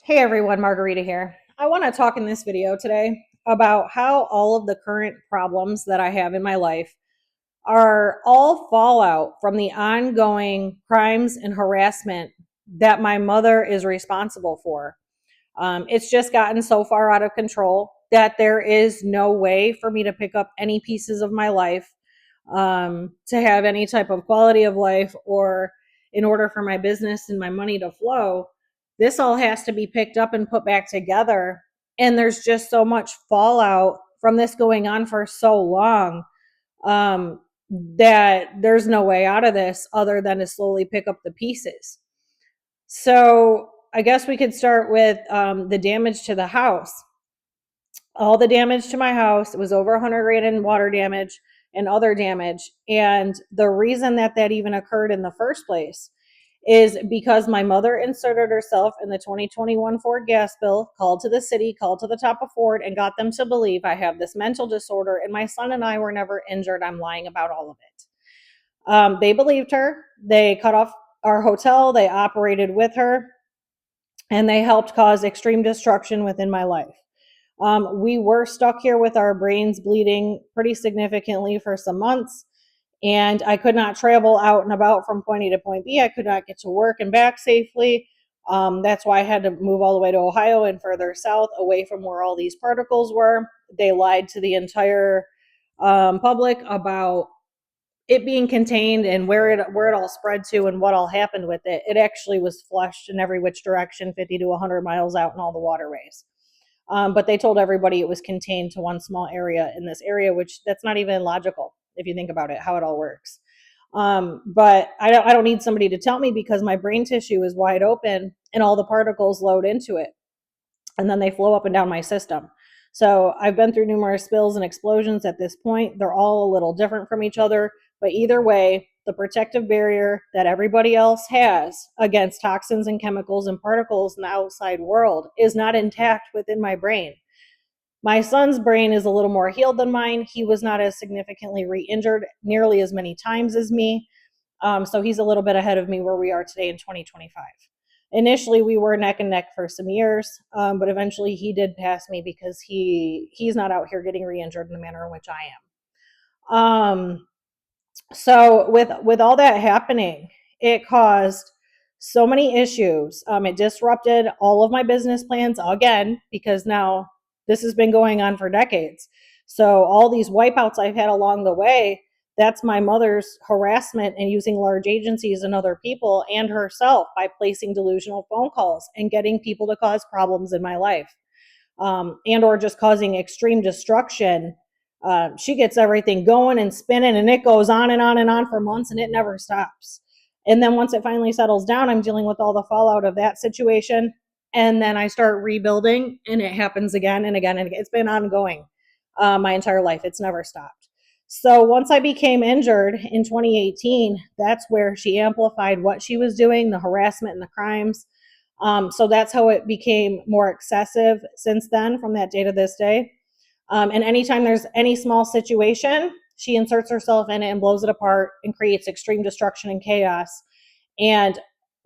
Hey everyone, Margarita here. I want to talk in this video today about how all of the current problems that I have in my life are all fallout from the ongoing crimes and harassment that my mother is responsible for. It's just gotten so far out of control that there is no way for me to pick up any pieces of my life, to have any type of quality of life, or in order for my business and my money to flow. This all has to be picked up and put back together. And there's just so much fallout from this going on for so long, um, that there's no way out of this other than to slowly pick up the pieces. So I guess we could start with the damage to the house. All the damage to my house, it was over 100 grand in water damage and other damage. And the reason that that even occurred in the first place is because my mother inserted herself in the 2021 Ford gas bill, called to the city, called to the top of Ford, and got them to believe I have this mental disorder and my son and I were never injured. I'm lying about all of it. They believed her. They cut off our hotel. They operated with her, and they helped cause extreme destruction within my life. We were stuck here with our brains bleeding pretty significantly for some months, and I could not travel out and about from point A to point B. I could not get to work and back safely. That's why I had to move all the way to Ohio and further south, away from where all these particles were. They lied to the entire public about it being contained and where it all spread to and what all happened with it. It actually was flushed in every which direction, 50 to 100 miles out in all the waterways. But they told everybody it was contained to one small area in this area, which that's not even logical if you think about it, how it all works. But I don't need somebody to tell me, because my brain tissue is wide open and all the particles load into it, and then they flow up and down my system. So I've been through numerous spills and explosions at this point. They're all a little different from each other, but either way, the protective barrier that everybody else has against toxins and chemicals and particles in the outside world is not intact within my brain. My son's brain is a little more healed than mine. He was not as significantly re-injured nearly as many times as me. So he's a little bit ahead of me where we are today in 2025. Initially, we were neck and neck for some years, but eventually he did pass me because he's not out here getting re-injured in the manner in which I am. So with all that happening, it caused so many issues. It disrupted all of my business plans again, because now this has been going on for decades. So all these wipeouts I've had along the way, that's my mother's harassment and using large agencies and other people and herself by placing delusional phone calls and getting people to cause problems in my life, and or just causing extreme destruction. She gets everything going and spinning, and it goes on and on and on for months, and it never stops. And then once it finally settles down, I'm dealing with all the fallout of that situation. And then I start rebuilding, and it happens again and again. And it's been ongoing my entire life. It's never stopped. So once I became injured in 2018, that's where she amplified what she was doing, the harassment and the crimes. So that's how it became more excessive since then, from that day to this day. And anytime there's any small situation, she inserts herself in it and blows it apart and creates extreme destruction and chaos. And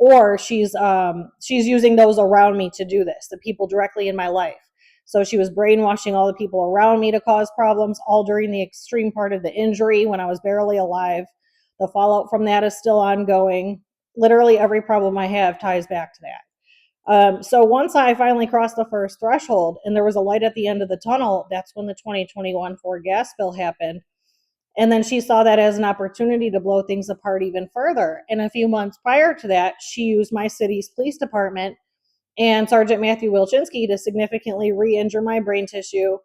or she's using those around me to do this, the people directly in my life. So she was brainwashing all the people around me to cause problems, all during the extreme part of the injury when I was barely alive. The fallout from that is still ongoing. Literally every problem I have ties back to that. So once I finally crossed the first threshold and there was a light at the end of the tunnel, that's when the 2021 Ford gas spill happened. And then she saw that as an opportunity to blow things apart even further. And a few months prior to that, she used my city's police department and Sergeant Matthew Wilchinski to significantly re-injure my brain tissue,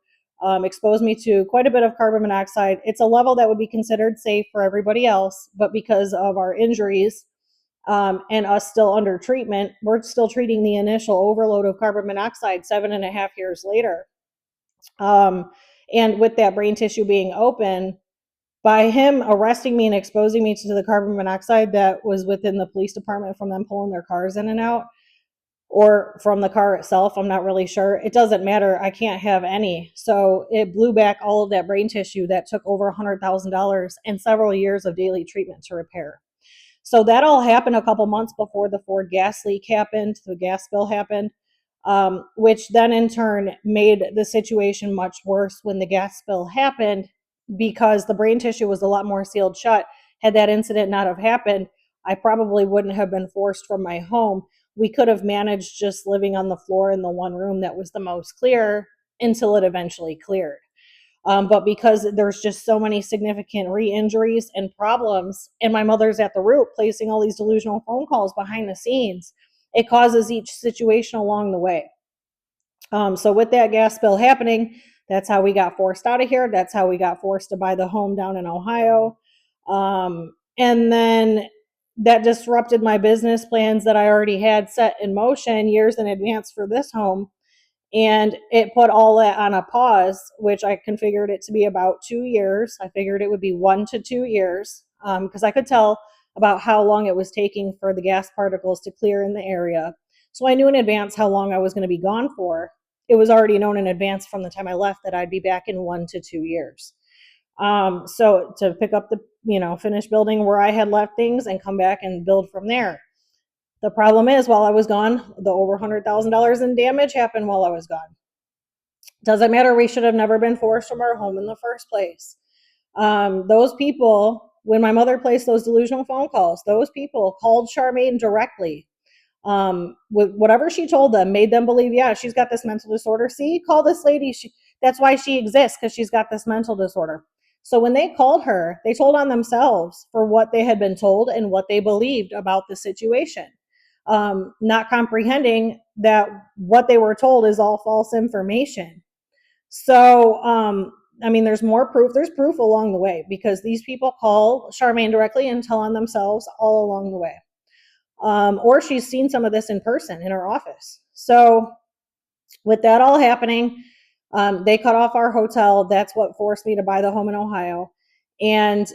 expose me to quite a bit of carbon monoxide. It's a level that would be considered safe for everybody else, but because of our injuries, and us still under treatment, we're still treating the initial overload of carbon monoxide 7.5 years later. And with that brain tissue being open, by him arresting me and exposing me to the carbon monoxide that was within the police department from them pulling their cars in and out, or from the car itself, I'm not really sure. It doesn't matter. I can't have any. So it blew back all of that brain tissue that took over $100,000 and several years of daily treatment to repair. So that all happened a couple months before the Ford gas leak happened, the gas spill happened. which then in turn made the situation much worse when the gas spill happened, because the brain tissue was a lot more sealed shut. Had that incident not have happened, I probably wouldn't have been forced from my home. We could have managed just living on the floor in the one room that was the most clear until it eventually cleared. But because there's just so many significant re-injuries and problems, and my mother's at the root placing all these delusional phone calls behind the scenes, it causes each situation along the way. So with that gas spill happening, that's how we got forced out of here. That's how we got forced to buy the home down in Ohio. And then that disrupted my business plans that I already had set in motion years in advance for this home. And it put all that on a pause, which I configured it to be about 2 years. I figured it would be 1 to 2 years, because I could tell about how long it was taking for the gas particles to clear in the area. So I knew in advance how long I was going to be gone for. It was already known in advance from the time I left that I'd be back in 1 to 2 years. So to pick up the, finish building where I had left things and come back and build from there. The problem is, while I was gone, the over $100,000 in damage happened while I was gone. Doesn't matter. We should have never been forced from our home in the first place. Those people, when my mother placed those delusional phone calls, those people called Charmaine directly. With whatever she told them, made them believe, yeah, she's got this mental disorder. See, call this lady. That's why she exists, because she's got this mental disorder. So when they called her, they told on themselves for what they had been told and what they believed about the situation. Not comprehending that what they were told is all false information. So, there's more proof. There's proof along the way, because these people call Charmaine directly and tell on themselves all along the way. Or she's seen some of this in person in her office. So with that all happening, they cut off our hotel. That's what forced me to buy the home in Ohio. And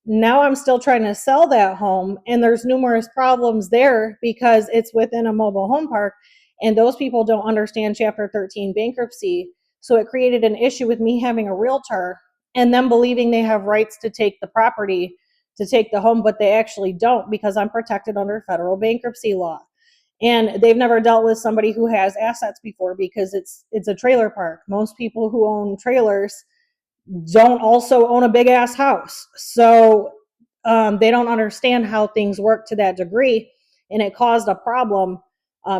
now I'm still trying to sell that home, and there's numerous problems there because it's within a mobile home park, and those people don't understand Chapter 13 bankruptcy. So it created an issue with me having a realtor and them believing they have rights to take the property, to take the home, but they actually don't, because I'm protected under federal bankruptcy law. And they've never dealt with somebody who has assets before, because it's a trailer park. Most people who own trailers don't also own a big ass house. So they don't understand how things work to that degree, and it caused a problem.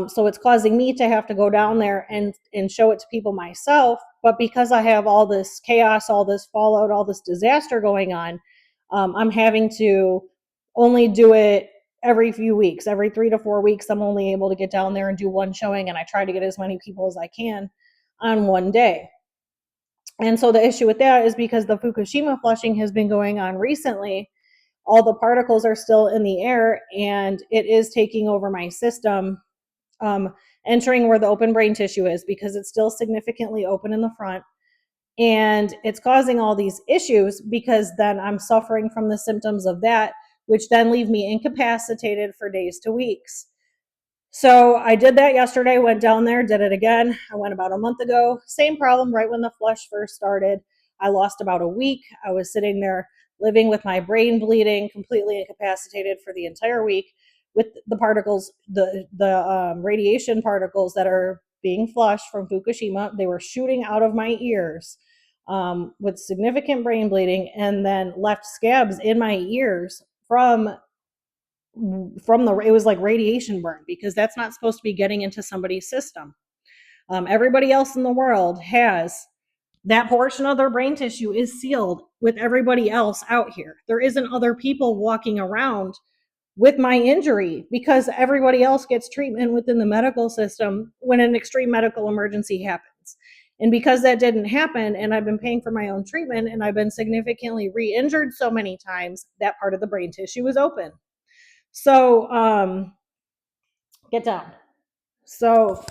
So it's causing me to have to go down there and show it to people myself. But because I have all this chaos, all this fallout, all this disaster going on, I'm having to only do it every few weeks. Every 3 to 4 weeks, I'm only able to get down there and do one showing, and I try to get as many people as I can on one day. And so the issue with that is, because the Fukushima flushing has been going on recently, all the particles are still in the air, and it is taking over my system, entering where the open brain tissue is, because it's still significantly open in the front. And it's causing all these issues, because then I'm suffering from the symptoms of that, which then leave me incapacitated for days to weeks. So I did that yesterday, went down there, did it again. I went about a month ago. Same problem right when the flush first started. I lost about a week. I was sitting there living with my brain bleeding, completely incapacitated for the entire week, with the particles, the radiation particles that are being flushed from Fukushima. They were shooting out of my ears, with significant brain bleeding, and then left scabs in my ears from it was like radiation burn, because that's not supposed to be getting into somebody's system. Everybody else in the world has that portion of their brain tissue is sealed with everybody else out here. There isn't other people walking around with my injury, because everybody else gets treatment within the medical system when an extreme medical emergency happens. And because that didn't happen, and I've been paying for my own treatment, and I've been significantly re-injured so many times, that part of the brain tissue is open. So, get down. So,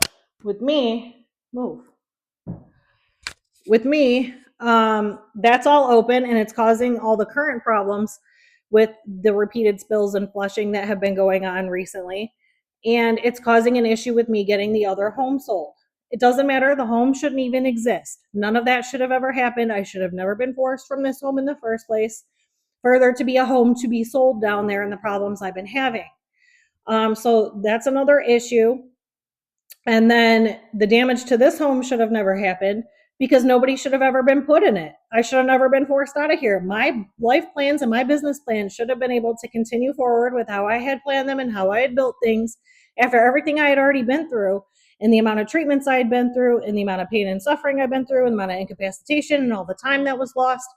with me, move. With me, that's all open, and it's causing all the current problems with the repeated spills and flushing that have been going on recently. And it's causing an issue with me getting the other home sold. It doesn't matter. The home shouldn't even exist. None of that should have ever happened. I should have never been forced from this home in the first place, for there to be a home to be sold down there, and the problems I've been having. So that's another issue. And then the damage to this home should have never happened because nobody should have ever been put in it. I should have never been forced out of here. My life plans and my business plans should have been able to continue forward with how I had planned them and how I had built things after everything I had already been through, and the amount of treatments I had been through, and the amount of pain and suffering I've been through, and the amount of incapacitation and all the time that was lost.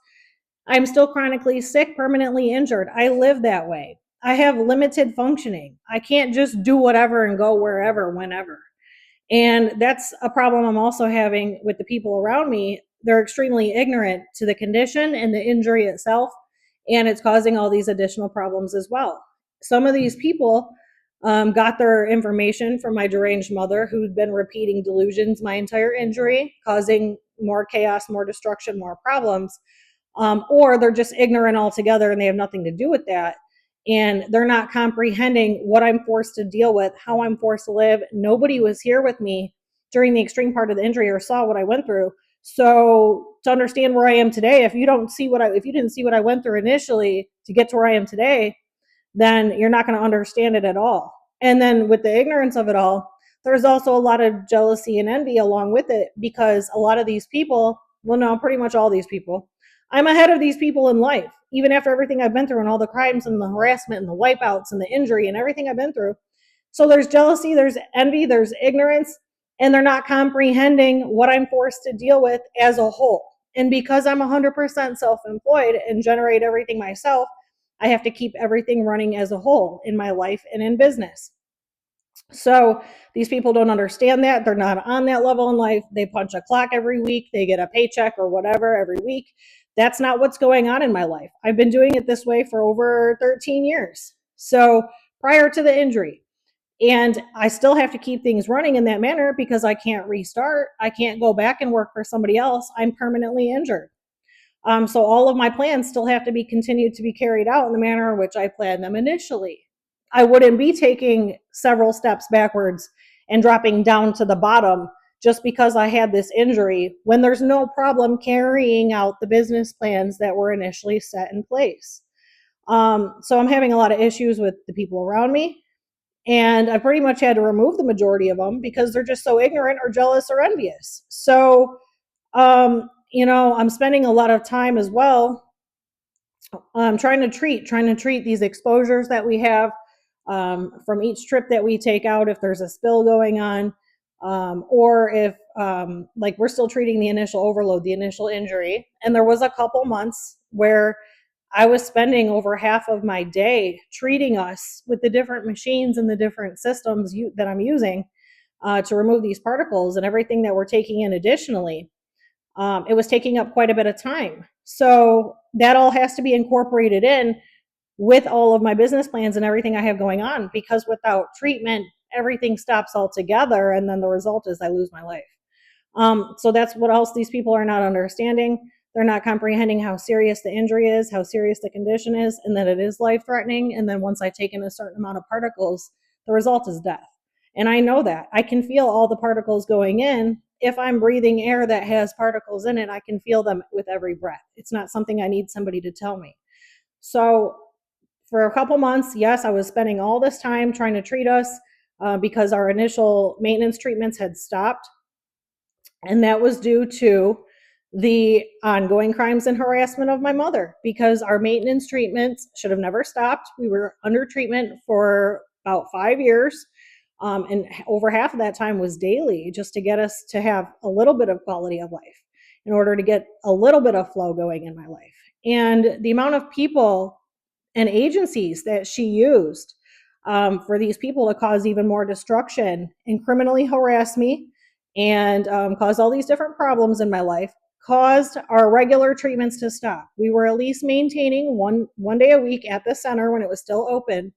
I'm still chronically sick, permanently injured. I live that way. I have limited functioning. I can't just do whatever and go wherever, whenever. And that's a problem I'm also having with the people around me. They're extremely ignorant to the condition and the injury itself, and it's causing all these additional problems as well. Some of these people got their information from my deranged mother, who'd been repeating delusions my entire injury, causing more chaos, more destruction, more problems. Or they're just ignorant altogether and they have nothing to do with that. And they're not comprehending what I'm forced to deal with, how I'm forced to live. Nobody was here with me during the extreme part of the injury or saw what I went through. So to understand where I am today, if you didn't see what I went through initially to get to where I am today, then you're not going to understand it at all. And then with the ignorance of it all, there's also a lot of jealousy and envy along with it, because a lot of these people, well, no, pretty much all these people, I'm ahead of these people in life, even after everything I've been through and all the crimes and the harassment and the wipeouts and the injury and everything I've been through. So there's jealousy, there's envy, there's ignorance, and they're not comprehending what I'm forced to deal with as a whole. And because I'm 100% self employed and generate everything myself, I have to keep everything running as a whole in my life and in business. So these people don't understand that. They're not on that level in life. They punch a clock every week, they get a paycheck or whatever every week. That's not what's going on in my life. I've been doing it this way for over 13 years. So prior to the injury, and I still have to keep things running in that manner because I can't restart. I can't go back and work for somebody else. I'm permanently injured. So all of my plans still have to be continued to be carried out in the manner in which I planned them initially. I wouldn't be taking several steps backwards and dropping down to the bottom just because I had this injury when there's no problem carrying out the business plans that were initially set in place. So I'm having a lot of issues with the people around me, and I pretty much had to remove the majority of them because they're just so ignorant or jealous or envious. So I'm spending a lot of time as well trying to treat these exposures that we have from each trip that we take out, if there's a spill going on, or if like we're still treating the initial overload, the initial injury. And there was a couple months where I was spending over half of my day treating us with the different machines and the different systems that I'm using to remove these particles and everything that we're taking in additionally. It was taking up quite a bit of time. So that all has to be incorporated in with all of my business plans and everything I have going on, because without treatment, everything stops altogether. And then the result is I lose my life. So that's what else these people are not understanding. They're not comprehending how serious the injury is, how serious the condition is, and that it is life threatening. And then once I take in a certain amount of particles, the result is death. And I know that. I can feel all the particles going in. If I'm breathing air that has particles in it, I can feel them with every breath. It's not something I need somebody to tell me. So for a couple months, yes, I was spending all this time trying to treat us because our initial maintenance treatments had stopped. And that was due to the ongoing crimes and harassment of my mother, because our maintenance treatments should have never stopped. We were under treatment for about 5 years. And over half of that time was daily, just to get us to have a little bit of quality of life, in order to get a little bit of flow going in my life. And the amount of people and agencies that she used for these people to cause even more destruction and criminally harass me and cause all these different problems in my life caused our regular treatments to stop. We were at least maintaining one day a week at the center when it was still open,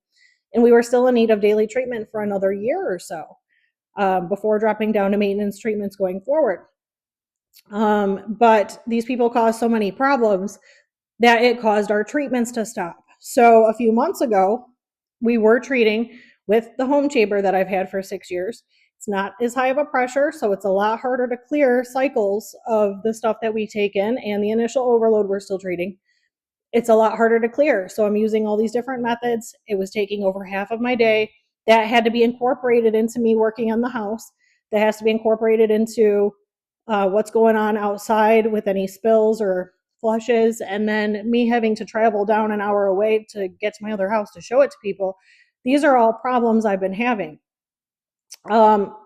and we were still in need of daily treatment for another year or so before dropping down to maintenance treatments going forward. But these people caused so many problems that it caused our treatments to stop. So a few months ago, we were treating with the home chamber that I've had for 6 years. It's not as high of a pressure, so it's a lot harder to clear cycles of the stuff that we take in, and the initial overload we're still treating. It's a lot harder to clear. So I'm using all these different methods. It was taking over half of my day. That had to be incorporated into me working on the house. that has to be incorporated into what's going on outside with any spills or flushes, and then me having to travel down an hour away to get to my other house to show it to people. These are all problems I've been having,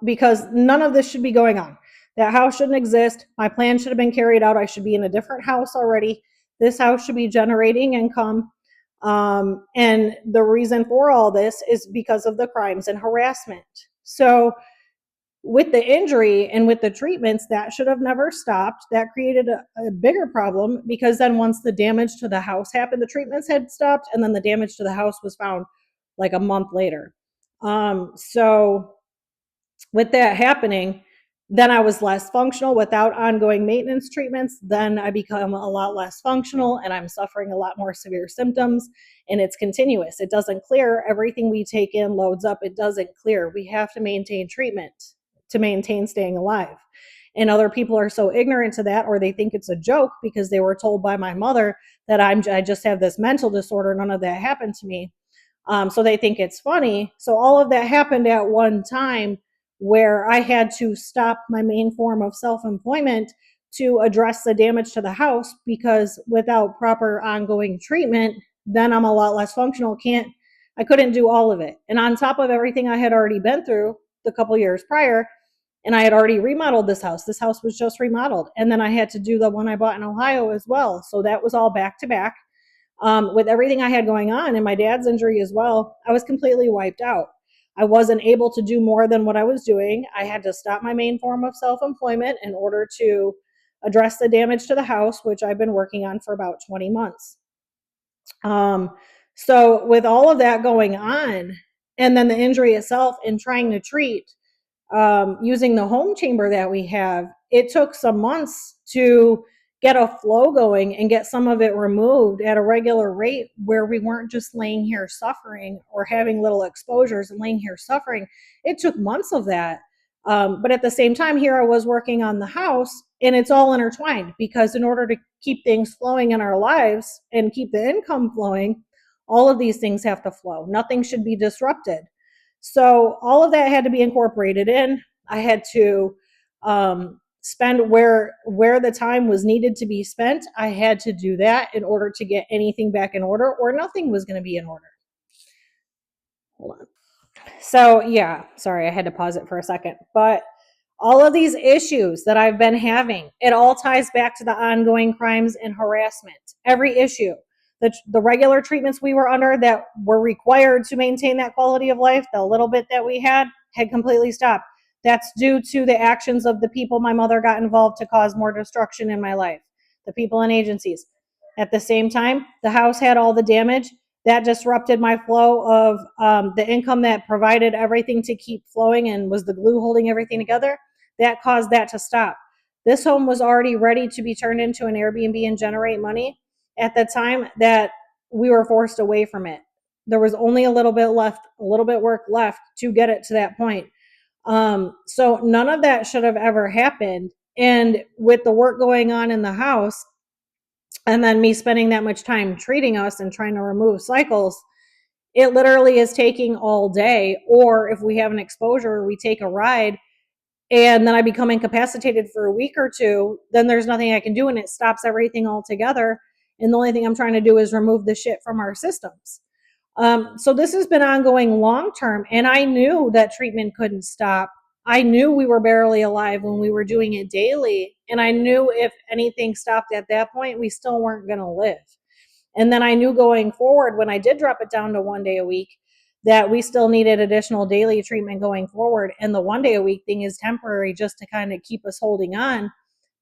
because none of this should be going on. That house shouldn't exist. My plan should have been carried out. I should be in a different house already. This house should be generating income. And the reason for all this is because of the crimes and harassment. So with the injury and with the treatments, that should have never stopped. That created a bigger problem, because then once the damage to the house happened, the treatments had stopped, and then the damage to the house was found like a month later. So with that happening, then I was less functional without ongoing maintenance treatments. Then I become a lot less functional, and I'm suffering a lot more severe symptoms, and it's continuous. It doesn't clear. Everything we take in loads up. It doesn't clear. We have to maintain treatment to maintain staying alive. And other people are so ignorant to that, or they think it's a joke because they were told by my mother that I just have this mental disorder. None of that happened to me. So they think it's funny. So all of that happened at one time, where I had to stop my main form of self-employment to address the damage to the house, because without proper ongoing treatment, then I'm a lot less functional. I couldn't do all of it. And on top of everything I had already been through the couple years prior, and I had already remodeled this house. This house was just remodeled. And then I had to do the one I bought in Ohio as well. So that was all back to back. With everything I had going on and my dad's injury as well, I was completely wiped out. I wasn't able to do more than what I was doing. I had to stop my main form of self-employment in order to address the damage to the house, which I've been working on for about 20 months. So with all of that going on, and then the injury itself and trying to treat, using the home chamber that we have, it took some months to get a flow going and get some of it removed at a regular rate, where we weren't just laying here suffering or having little exposures and laying here suffering. It took months of that. But at the same time, here I was working on the house, and it's all intertwined, because in order to keep things flowing in our lives and keep the income flowing, all of these things have to flow. Nothing should be disrupted. So all of that had to be incorporated in. I had to spend where the time was needed to be spent. I had to do that in order to get anything back in order, or nothing was going to be in order. Hold on. So yeah, sorry, I had to pause it for a second. But all of these issues that I've been having, it all ties back to the ongoing crimes and harassment. Every issue. The regular treatments we were under that were required to maintain that quality of life, the little bit that we had completely stopped. That's due to the actions of the people my mother got involved to cause more destruction in my life, the people and agencies. At the same time, the house had all the damage. That disrupted my flow of the income that provided everything to keep flowing and was the glue holding everything together. That caused that to stop. This home was already ready to be turned into an Airbnb and generate money at the time that we were forced away from it. There was only a little bit work left to get it to that point. So none of that should have ever happened. And with the work going on in the house, and then me spending that much time treating us and trying to remove cycles, it literally is taking all day. Or if we have an exposure, we take a ride, and then I become incapacitated for a week or two, then there's nothing I can do, and it stops everything altogether. And the only thing I'm trying to do is remove the shit from our systems. So this has been ongoing long term, and I knew that treatment couldn't stop. I knew we were barely alive when we were doing it daily, and I knew if anything stopped at that point, we still weren't going to live. And then I knew going forward, when I did drop it down to 1 day a week, that we still needed additional daily treatment going forward. And the 1 day a week thing is temporary, just to kind of keep us holding on.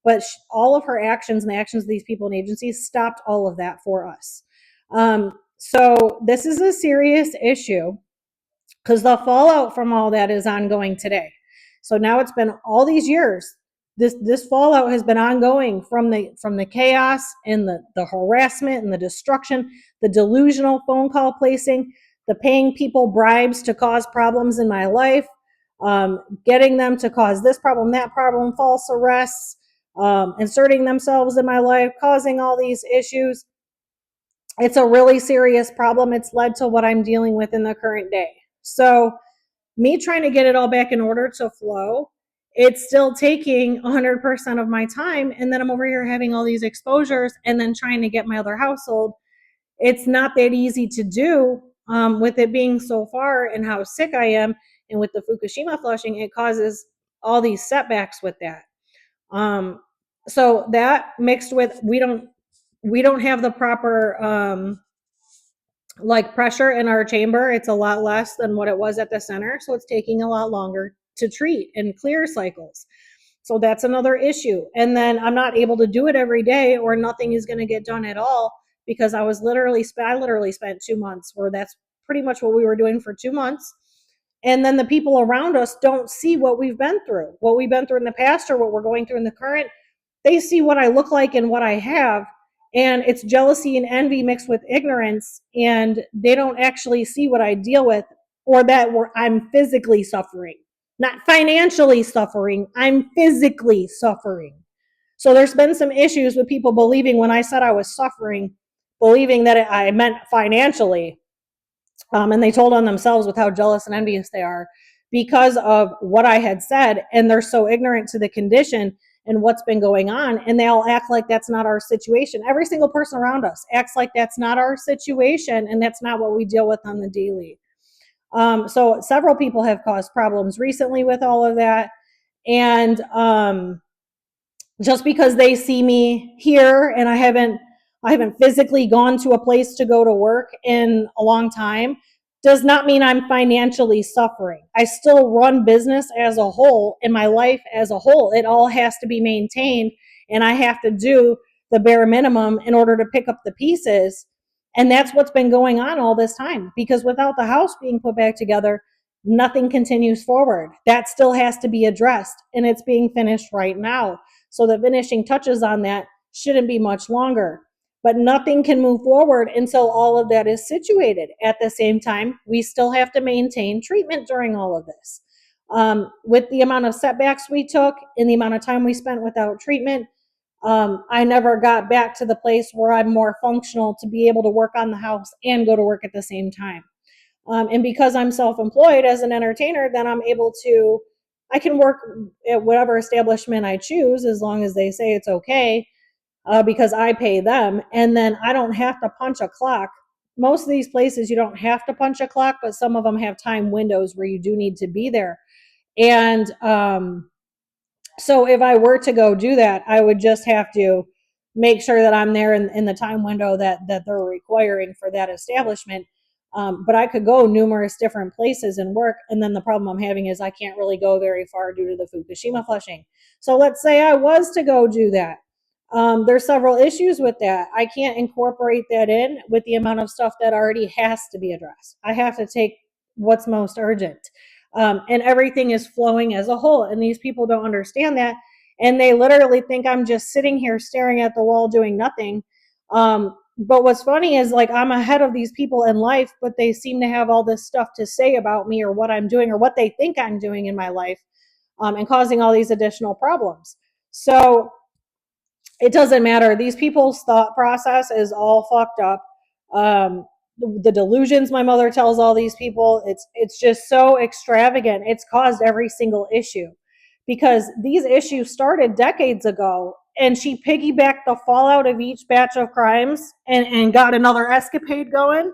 But all of her actions and the actions of these people and agencies stopped all of that for us. So this is a serious issue, because the fallout from all that is ongoing today. So now it's been all these years. This fallout has been ongoing from the chaos and the harassment and the destruction, the delusional phone call placing, the paying people bribes to cause problems in my life, getting them to cause this problem, that problem, false arrests, inserting themselves in my life, causing all these issues. It's a really serious problem. It's led to what I'm dealing with in the current day. So me trying to get it all back in order to flow it's still taking 100% of my time. And then I'm over here having all these exposures and then trying to get my other household. It's not that easy to do, with it being so far and how sick I am. And with the Fukushima flushing, it causes all these setbacks with that. So that mixed with we don't have the proper like pressure in our chamber. It's a lot less than what it was at the center, so it's taking a lot longer to treat and clear cycles. So that's another issue. And then I'm not able to do it every day, or nothing is going to get done at all, because I literally spent 2 months where that's pretty much what we were doing for 2 months. And then the people around us don't see what we've been through in the past, or what we're going through in the current. They see what I look like and what I have, and it's jealousy and envy mixed with ignorance, and they don't actually see what I deal with, or that I'm physically suffering, not financially suffering. I'm physically suffering. So there's been some issues with people believing when I said I was suffering, believing that I meant financially. And they told on themselves with how jealous and envious they are because of what I had said. And they're so ignorant to the condition and what's been going on. And they all act like that's not our situation. Every single person around us acts like that's not our situation. And that's not what we deal with on the daily. So several people have caused problems recently with all of that. And just because they see me here and I haven't physically gone to a place to go to work in a long time does not mean I'm financially suffering. I still run business as a whole, in my life as a whole. It all has to be maintained, and I have to do the bare minimum in order to pick up the pieces. And that's what's been going on all this time, because without the house being put back together, nothing continues forward. That still has to be addressed, and it's being finished right now. So the finishing touches on that shouldn't be much longer. But nothing can move forward until all of that is situated. At the same time, we still have to maintain treatment during all of this. With the amount of setbacks we took and the amount of time we spent without treatment, I never got back to the place where I'm more functional to be able to work on the house and go to work at the same time. And because I'm self-employed as an entertainer, then I can work at whatever establishment I choose, as long as they say it's okay, because I pay them. And then I don't have to punch a clock. Most of these places, you don't have to punch a clock, but some of them have time windows where you do need to be there. And so if I were to go do that, I would just have to make sure that I'm there in the time window that they're requiring for that establishment. But I could go numerous different places and work. And then the problem I'm having is I can't really go very far due to the Fukushima flushing. So let's say I was to go do that. There's several issues with that. I can't incorporate that in with the amount of stuff that already has to be addressed. I have to take what's most urgent. And everything is flowing as a whole. And these people don't understand that. And they literally think I'm just sitting here staring at the wall doing nothing. But what's funny is, like, I'm ahead of these people in life, but they seem to have all this stuff to say about me or what I'm doing or what they think I'm doing in my life, and causing all these additional problems. So it doesn't matter. These people's thought process is all fucked up. The delusions my mother tells all these people, it's just so extravagant. It's caused every single issue, because these issues started decades ago, and she piggybacked the fallout of each batch of crimes and got another escapade going,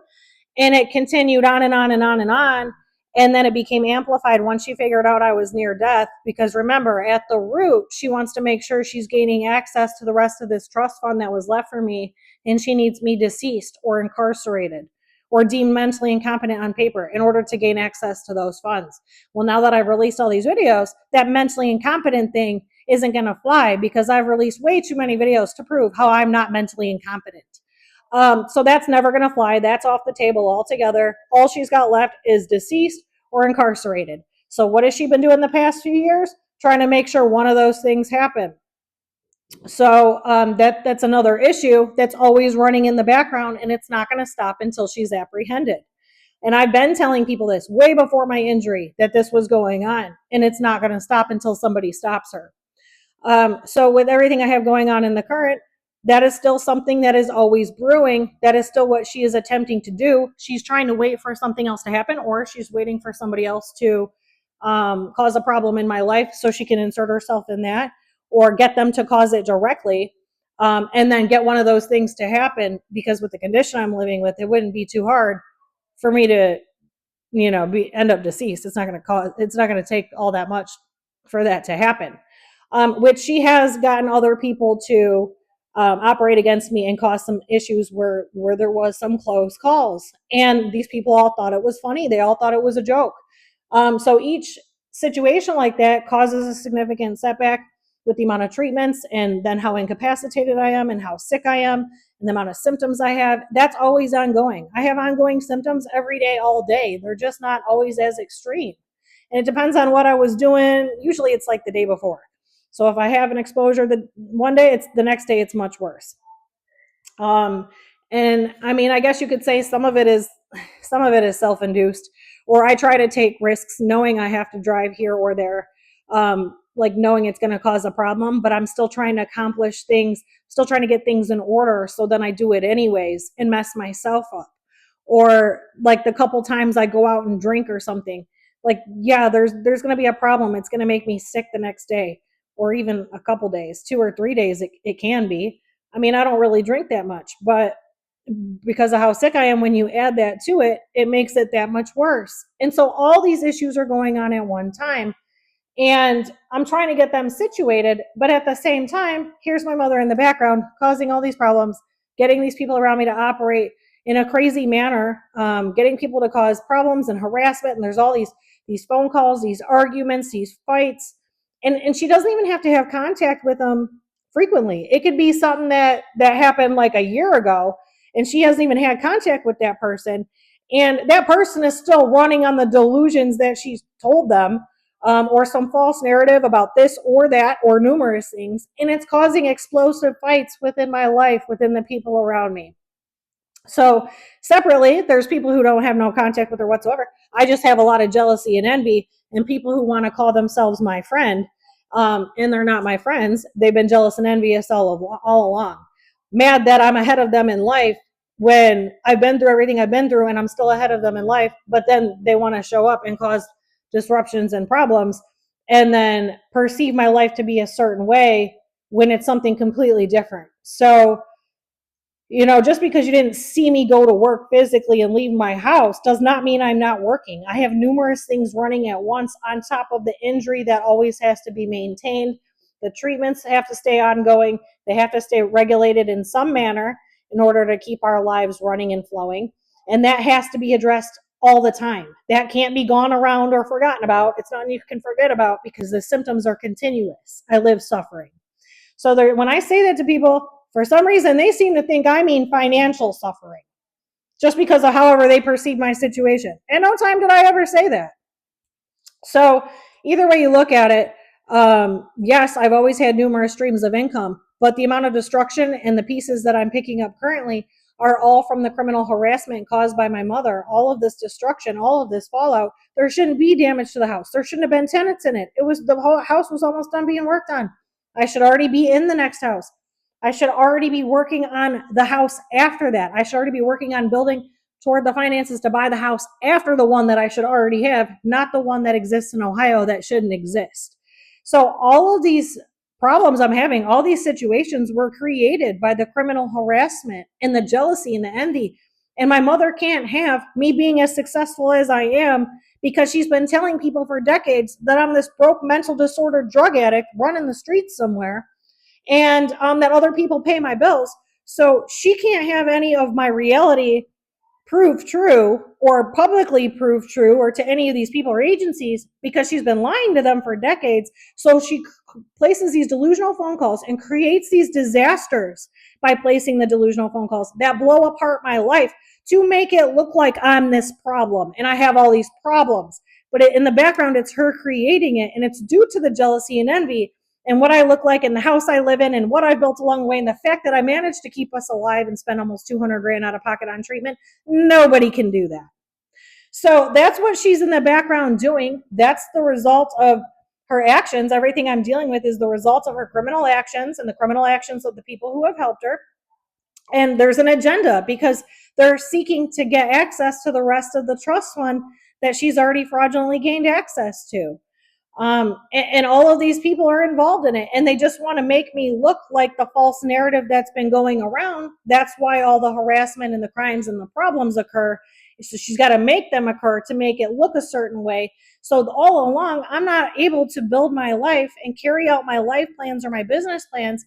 and it continued on and on and on and on. And then it became amplified once she figured out I was near death, because remember, at the root, she wants to make sure she's gaining access to the rest of this trust fund that was left for me, and she needs me deceased or incarcerated or deemed mentally incompetent on paper in order to gain access to those funds. Well, now that I've released all these videos, that mentally incompetent thing isn't going to fly, because I've released way too many videos to prove how I'm not mentally incompetent. So that's never going to fly. That's off the table altogether. All she's got left is deceased or incarcerated. So what has she been doing the past few years? Trying to make sure one of those things happen. So that's another issue that's always running in the background, and it's not going to stop until she's apprehended. And I've been telling people this way before my injury, that this was going on, and it's not going to stop until somebody stops her. So with everything I have going on in the current, that is still something that is always brewing. That is still what she is attempting to do. She's trying to wait for something else to happen, or she's waiting for somebody else to cause a problem in my life so she can insert herself in that, or get them to cause it directly, and then get one of those things to happen, because with the condition I'm living with, it wouldn't be too hard for me to, end up deceased. It's not going to take all that much for that to happen. Which she has gotten other people to operate against me and cause some issues where there was some close calls. And these people all thought it was funny. They all thought it was a joke. So each situation like that causes a significant setback with the amount of treatments, and then how incapacitated I am and how sick I am and the amount of symptoms I have. That's always ongoing. I have ongoing symptoms every day, all day. They're just not always as extreme. And it depends on what I was doing. Usually it's like the day before. So if I have an exposure the one day, it's the next day it's much worse. And I mean, I guess you could say some of it is self-induced, or I try to take risks knowing I have to drive here or there, like knowing it's going to cause a problem, but I'm still trying to accomplish things, still trying to get things in order. So then I do it anyways and mess myself up. Or like the couple times I go out and drink or something, like, yeah, there's going to be a problem. It's going to make me sick the next day, or even a couple days, 2 or 3 days. It can be. I mean, I don't really drink that much, but because of how sick I am, when you add that to it, it makes it that much worse. And so all these issues are going on at one time, and I'm trying to get them situated. But at the same time, here's my mother in the background causing all these problems, getting these people around me to operate in a crazy manner, getting people to cause problems and harassment. And there's all these phone calls, these arguments, these fights. And she doesn't even have to have contact with them frequently. It could be something that happened like a year ago, and she hasn't even had contact with that person. And that person is still running on the delusions that she's told them, or some false narrative about this or that or numerous things. And it's causing explosive fights within my life, within the people around me. So separately, there's people who don't have no contact with her whatsoever. I just have a lot of jealousy and envy, and people who want to call themselves my friend, and they're not my friends. They've been jealous and envious all along. Mad that I'm ahead of them in life when I've been through everything I've been through and I'm still ahead of them in life, but then they want to show up and cause disruptions and problems, and then perceive my life to be a certain way when it's something completely different. So, just because you didn't see me go to work physically and leave my house does not mean I'm not working. I have numerous things running at once, on top of the injury that always has to be maintained. The treatments have to stay ongoing. They have to stay regulated in some manner in order to keep our lives running and flowing. And that has to be addressed all the time. That can't be gone around or forgotten about. It's nothing you can forget about, because the symptoms are continuous. I live suffering. So when I say that to people, for some reason, they seem to think I mean financial suffering, just because of however they perceive my situation. And no time did I ever say that. So either way you look at it, yes, I've always had numerous streams of income, but the amount of destruction and the pieces that I'm picking up currently are all from the criminal harassment caused by my mother. All of this destruction, all of this fallout. There shouldn't be damage to the house. There shouldn't have been tenants in it. The whole house was almost done being worked on. I should already be in the next house. I should already be working on the house after that. I should already be working on building toward the finances to buy the house after the one that I should already have, not the one that exists in Ohio that shouldn't exist. So all of these problems I'm having, all these situations were created by the criminal harassment and the jealousy and the envy. And my mother can't have me being as successful as I am, because she's been telling people for decades that I'm this broke, mental disordered drug addict running the streets somewhere, and that other people pay my bills. So she can't have any of my reality proved true, or publicly proved true, or to any of these people or agencies, because she's been lying to them for decades. So she places these delusional phone calls and creates these disasters by placing the delusional phone calls that blow apart my life to make it look like I'm this problem and I have all these problems. But in the background, it's her creating it, and it's due to the jealousy and envy and what I look like in the house I live in and what I built along the way, and the fact that I managed to keep us alive and spend almost $200,000 out of pocket on treatment. Nobody can do that. So that's what she's in the background doing. That's the result of her actions. Everything I'm dealing with is the result of her criminal actions and the criminal actions of the people who have helped her. And there's an agenda, because they're seeking to get access to the rest of the trust fund that she's already fraudulently gained access to. And all of these people are involved in it, and they just want to make me look like the false narrative that's been going around. That's why all the harassment and the crimes and the problems occur. So she's got to make them occur to make it look a certain way. So all along, I'm not able to build my life and carry out my life plans or my business plans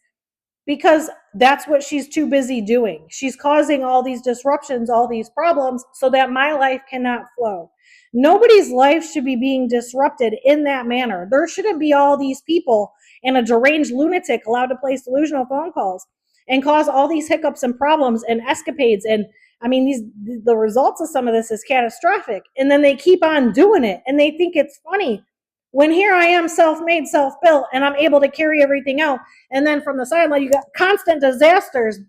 because that's what she's too busy doing. She's causing all these disruptions, all these problems, so that my life cannot flow. Nobody's life should be being disrupted in that manner. There shouldn't be all these people and a deranged lunatic allowed to place delusional phone calls and cause all these hiccups and problems and escapades. And I mean, the results of some of this is catastrophic. And then they keep on doing it, and they think it's funny. When here I am, self-made, self-built, and I'm able to carry everything out. And then from the sideline, you got constant disasters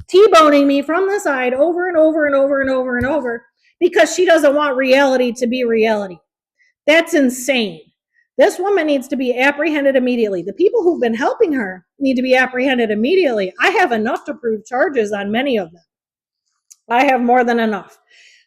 T-boning me from the side over and over and over and over and over because she doesn't want reality to be reality. That's insane. This woman needs to be apprehended immediately. The people who've been helping her need to be apprehended immediately. I have enough to prove charges on many of them. I have more than enough.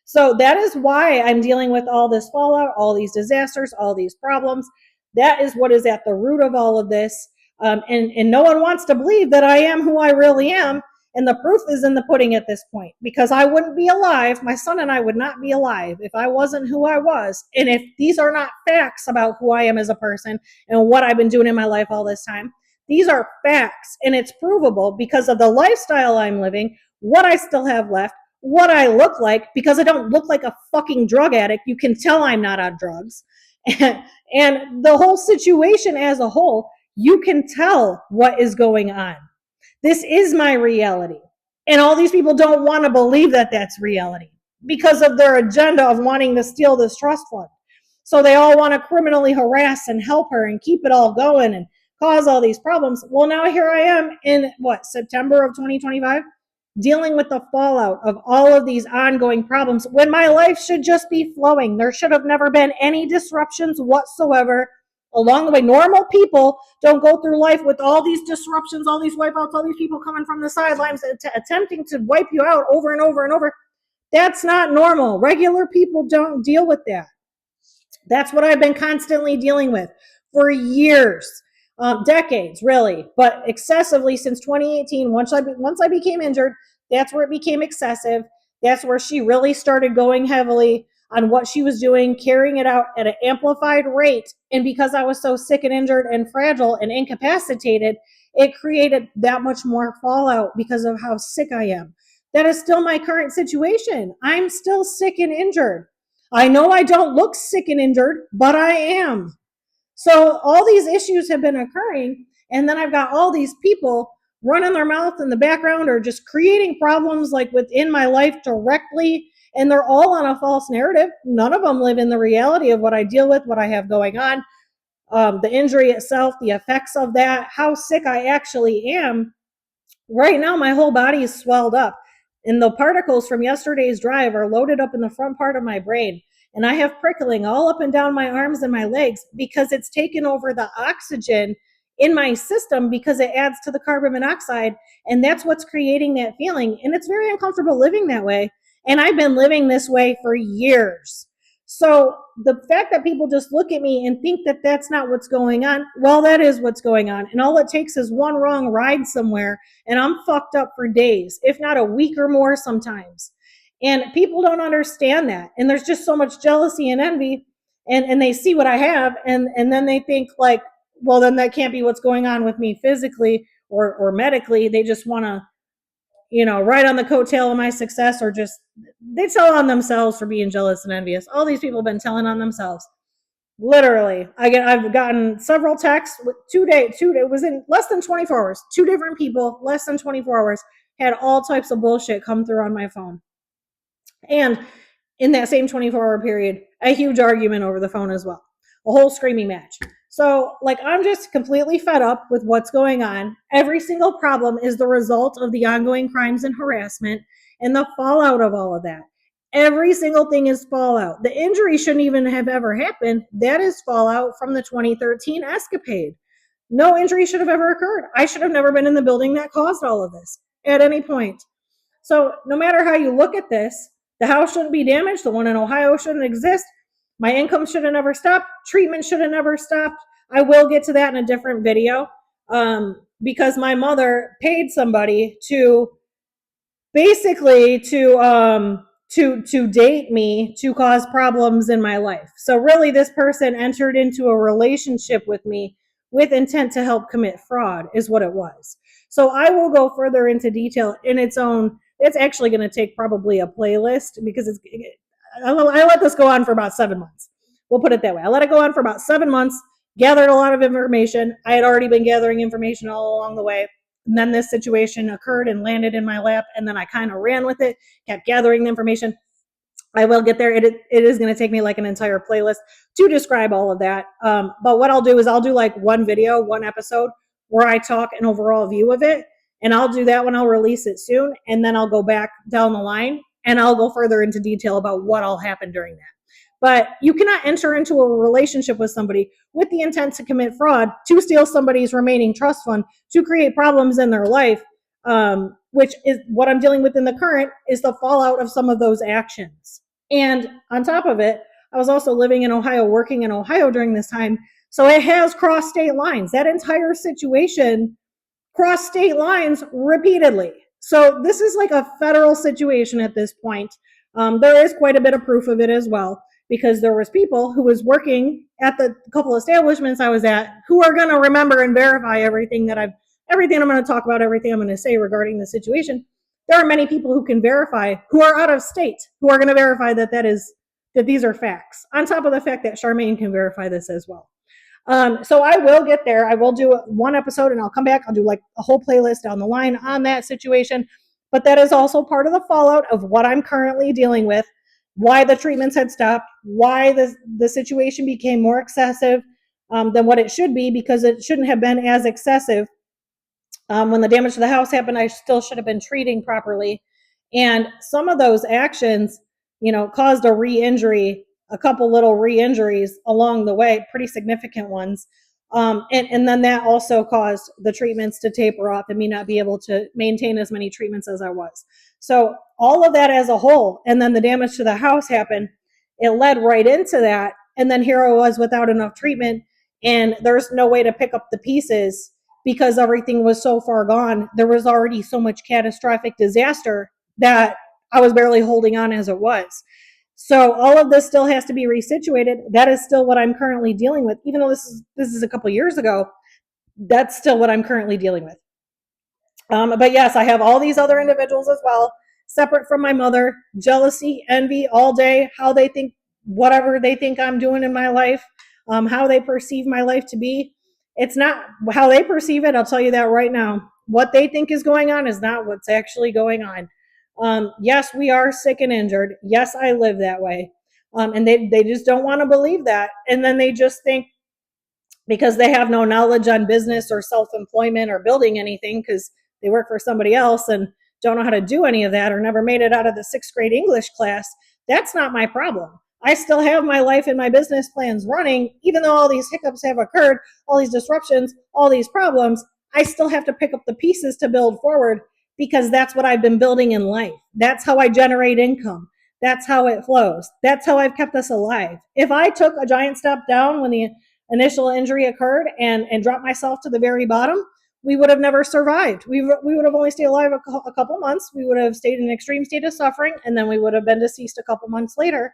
So that is why I'm dealing with all this fallout, all these disasters, all these problems. That is what is at the root of all of this. And no one wants to believe that I am who I really am. And the proof is in the pudding at this point, because I wouldn't be alive. My son and I would not be alive if I wasn't who I was. And if these are not facts about who I am as a person and what I've been doing in my life all this time, these are facts, and it's provable because of the lifestyle I'm living, what I still have left, what I look like, because I don't look like a fucking drug addict. You can tell I'm not on drugs. And the whole situation as a whole, you can tell what is going on. This is my reality. And all these people don't want to believe that that's reality because of their agenda of wanting to steal this trust fund. So they all want to criminally harass and help her and keep it all going and cause all these problems. Well, now here I am in September of 2025, dealing with the fallout of all of these ongoing problems when my life should just be flowing. There should have never been any disruptions whatsoever along the way. Normal people don't go through life with all these disruptions, all these wipeouts, all these people coming from the sidelines attempting to wipe you out over and over and over. That's not normal. Regular people don't deal with that. That's what I've been constantly dealing with for years, decades, really, but excessively since 2018. Once I became injured, that's where it became excessive. That's where she really started going heavily on what she was doing, carrying it out at an amplified rate. And because I was so sick and injured and fragile and incapacitated, it created that much more fallout because of how sick I am. That is still my current situation. I'm still sick and injured. I know I don't look sick and injured, but I am. So all these issues have been occurring, and then I've got all these people running their mouth in the background or just creating problems like within my life directly, and they're all on a false narrative. None of them live in the reality of what I deal with, what I have going on, the injury itself, the effects of that, how sick I actually am. Right now, my whole body is swelled up, and the particles from yesterday's drive are loaded up in the front part of my brain. And I have prickling all up and down my arms and my legs because it's taken over the oxygen in my system because it adds to the carbon monoxide. And that's what's creating that feeling. And it's very uncomfortable living that way. And I've been living this way for years. So the fact that people just look at me and think that that's not what's going on, well, that is what's going on. And all it takes is one wrong ride somewhere, and I'm fucked up for days, if not a week or more sometimes. And people don't understand that. And there's just so much jealousy and envy, and they see what I have, and then they think like, well, then that can't be what's going on with me physically or medically. They just want to, ride on the coattail of my success, or just, they tell on themselves for being jealous and envious. All these people have been telling on themselves. Literally, I've gotten several texts with 2 days. It was in less than 24 hours. 2 different people, less than 24 hours, had all types of bullshit come through on my phone. And in that same 24-hour period, a huge argument over the phone as well. A whole screaming match. So, I'm just completely fed up with what's going on. Every single problem is the result of the ongoing crimes and harassment and the fallout of all of that. Every single thing is fallout. The injury shouldn't even have ever happened. That is fallout from the 2013 escapade. No injury should have ever occurred. I should have never been in the building that caused all of this at any point. So no matter how you look at this, the house shouldn't be damaged. The one in Ohio shouldn't exist. My income should have never stopped. Treatment should have never stopped. I will get to that in a different video, because my mother paid somebody to basically to date me to cause problems in my life. So really, this person entered into a relationship with me with intent to help commit fraud, is what it was. So I will go further into detail in its own. It's actually going to take probably a playlist, because I let this go on for about 7 months. We'll put it that way. I let it go on for about 7 months, gathered a lot of information. I had already been gathering information all along the way. And then this situation occurred and landed in my lap, and then I kind of ran with it, kept gathering the information. I will get there. It is going to take me like an entire playlist to describe all of that. But what I'll do is I'll do like one video, one episode where I talk an overall view of it. And I'll do that when I'll release it soon. And then I'll go back down the line and I'll go further into detail about what all happened during that. But you cannot enter into a relationship with somebody with the intent to commit fraud, to steal somebody's remaining trust fund, to create problems in their life, which is what I'm dealing with in the current, is the fallout of some of those actions. And on top of it, I was also living in Ohio, working in Ohio during this time. So it has crossed state lines. That entire situation crossed state lines repeatedly. So this is like a federal situation at this point. There is quite a bit of proof of it as well, because there was people who was working at the couple establishments I was at who are going to remember and verify everything I'm going to talk about, everything I'm going to say regarding the situation. There are many people who can verify, who are out of state, who are going to verify that these are facts, on top of the fact that Charmaine can verify this as well. So I will get there. I will do one episode and I'll come back. I'll do like a whole playlist down the line on that situation. But that is also part of the fallout of what I'm currently dealing with, why the treatments had stopped, why the situation became more excessive than what it should be, because it shouldn't have been as excessive. When the damage to the house happened, I still should have been treating properly. And some of those actions, caused a couple little re-injuries along the way, pretty significant ones. And then that also caused the treatments to taper off and me not be able to maintain as many treatments as I was. So all of that as a whole, and then the damage to the house happened, it led right into that. And then here I was without enough treatment, and there's no way to pick up the pieces because everything was so far gone. There was already so much catastrophic disaster that I was barely holding on as it was. So all of this still has to be resituated. That is still what I'm currently dealing with. Even though this is a couple years ago, that's still what I'm currently dealing with. But yes, I have all these other individuals as well, separate from my mother. Jealousy, envy all day, how they think, whatever they think I'm doing in my life, how they perceive my life to be. It's not how they perceive it. I'll tell you that right now. What they think is going on is not what's actually going on. Yes, we are sick and injured. Yes, I live that way. And they just don't want to believe that. And then they just think, because they have no knowledge on business or self-employment or building anything, because they work for somebody else and don't know how to do any of that, or never made it out of the 6th grade English class. That's not my problem. I still have my life and my business plans running, even though all these hiccups have occurred, all these disruptions, all these problems. I still have to pick up the pieces to build forward, because that's what I've been building in life. That's how I generate income. That's how it flows. That's how I've kept us alive. If I took a giant step down when the initial injury occurred and dropped myself to the very bottom, we would have never survived. We would have only stayed alive a couple months. We would have stayed in an extreme state of suffering, and then we would have been deceased a couple months later,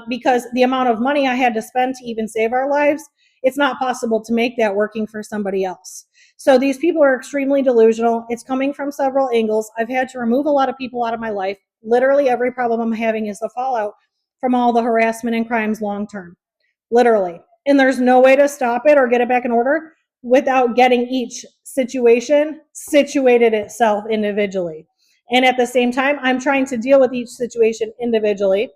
because the amount of money I had to spend to even save our lives, it's not possible to make that working for somebody else. So these people are extremely delusional. It's coming from several angles. I've had to remove a lot of people out of my life. Literally every problem I'm having is the fallout from all the harassment and crimes long term. Literally. And there's no way to stop it or get it back in order without getting each situation situated itself individually. And at the same time, I'm trying to deal with each situation individually,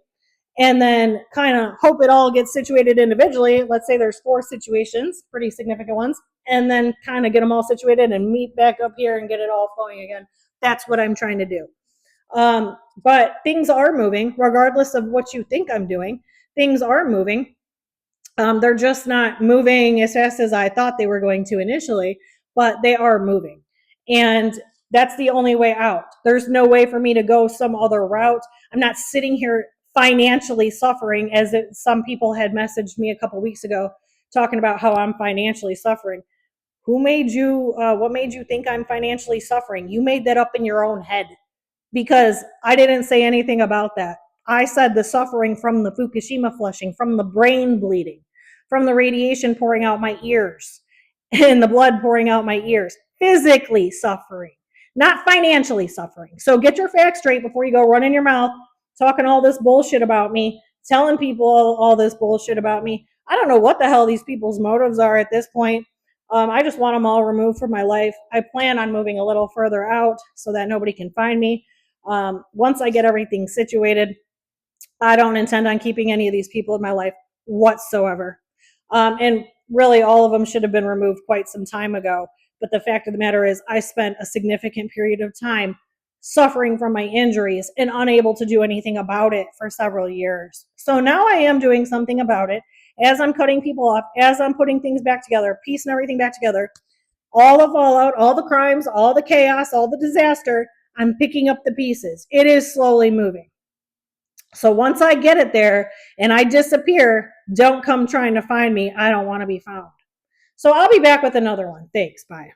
and then kind of hope it all gets situated individually. Let's say there's 4 situations, pretty significant ones, and then kind of get them all situated and meet back up here and get it all flowing again. That's what I'm trying to do. But things are moving, regardless of what you think I'm doing. Things are moving. They're just not moving as fast as I thought they were going to initially, but they are moving. And that's the only way out. There's no way for me to go some other route. I'm not sitting here financially suffering, as some people had messaged me a couple weeks ago talking about how I'm financially suffering. Who made you, what made you think I'm financially suffering? You made that up in your own head, because I didn't say anything about that. I said the suffering from the Fukushima flushing, from the brain bleeding, from the radiation pouring out my ears, and the blood pouring out my ears. Physically suffering, not financially suffering. So get your facts straight before you go running your mouth, talking all this bullshit about me, telling people all this bullshit about me. I don't know what the hell these people's motives are at this point. I just want them all removed from my life. I plan on moving a little further out so that nobody can find me. Once I get everything situated, I don't intend on keeping any of these people in my life whatsoever. And really, all of them should have been removed quite some time ago. But the fact of the matter is, I spent a significant period of time suffering from my injuries and unable to do anything about it for several years. So now I am doing something about it. As I'm cutting people off, as I'm putting things back together, piecing everything back together, all the fallout, all the crimes, all the chaos, all the disaster, I'm picking up the pieces. It is slowly moving. So once I get it there and I disappear, don't come trying to find me. I don't want to be found. So I'll be back with another one. Thanks. Bye.